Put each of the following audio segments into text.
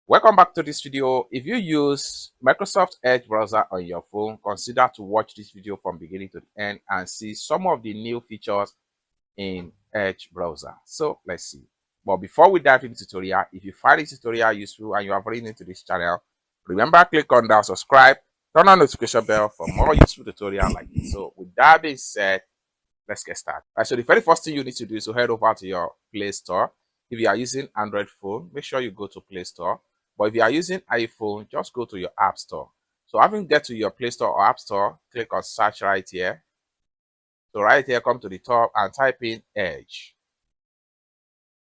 Welcome back to this video. If you use Microsoft Edge browser on your phone, consider to watch this video from beginning to the end and see some of the new features in Edge browser. So let's see. But before we dive into the tutorial, if you find this tutorial useful and you are very new to this channel, remember click on that subscribe, turn on the notification bell for more useful tutorials like this. So with that being said, let's get started. So the very first thing you need to do is to head over to your Play Store. If you are using Android phone, make sure you go to Play Store. But if you are using iPhone, just go to your App Store. So having get to your Play Store or App Store, click on search right here. So right here, come to the top and type in Edge.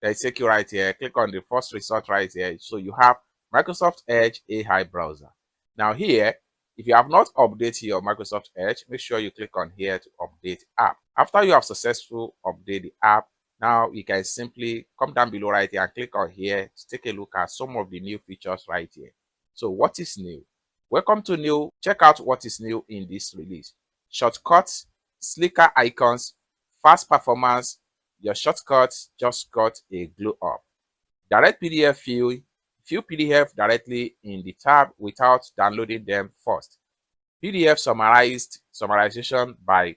They take you right here. Click on the first result right here. So you have Microsoft Edge AI browser. Now here, if you have not updated your Microsoft Edge, make sure you click on here to update app. After you have successfully updated the app, now you can simply come down below right here and click on here to take a look at some of the new features right here. So what is new? Welcome to new. Check out what is new in this release. Shortcuts, sleeker icons, fast performance. Your shortcuts just got a glow up. Direct PDF view PDF directly in the tab without downloading them first. PDF summarization by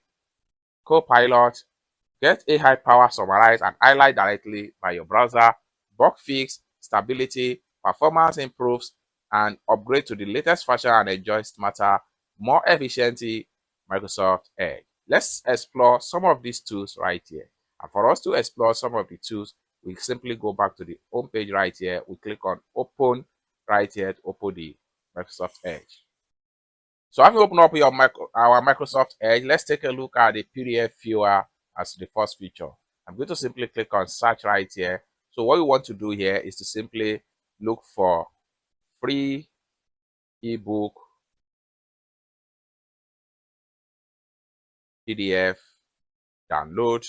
Copilot. Get AI power summarize and highlight directly by your browser. Bug fix, stability, performance improves, and upgrade to the latest version and enjoy smarter, more efficiently Microsoft Edge. Let's explore some of these tools right here. And for us to explore some of the tools, we simply go back to the home page right here. We click on open right here to open the Microsoft Edge. So having opened up our Microsoft Edge, let's take a look at the PDF viewer as the first feature. I'm going to simply click on search right here. So what we want to do here is to simply look for free ebook PDF download.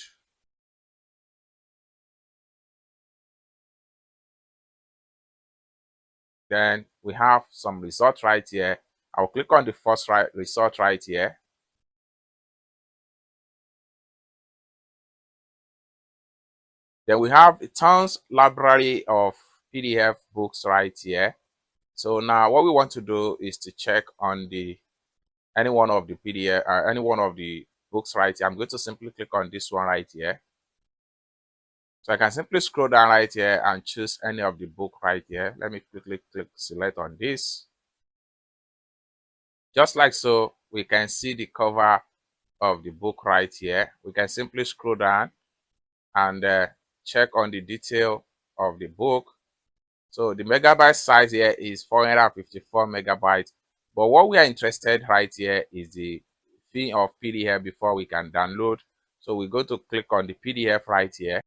Then we have some results right here. I'll click on the first result right here. Then we have a tons library of PDF books right here. So now what we want to do is to check on any one of the PDF any one of the books right here. I'm going to simply click on this one right here. So I can simply scroll down right here and choose any of the book right here. Let me quickly click select on this. Just like so, we can see the cover of the book right here. We can simply scroll down and check on the detail of the book. So the megabyte size here is 454 megabytes. But what we are interested right here is the fee of PDF before we can download. So we go to click on the PDF right here.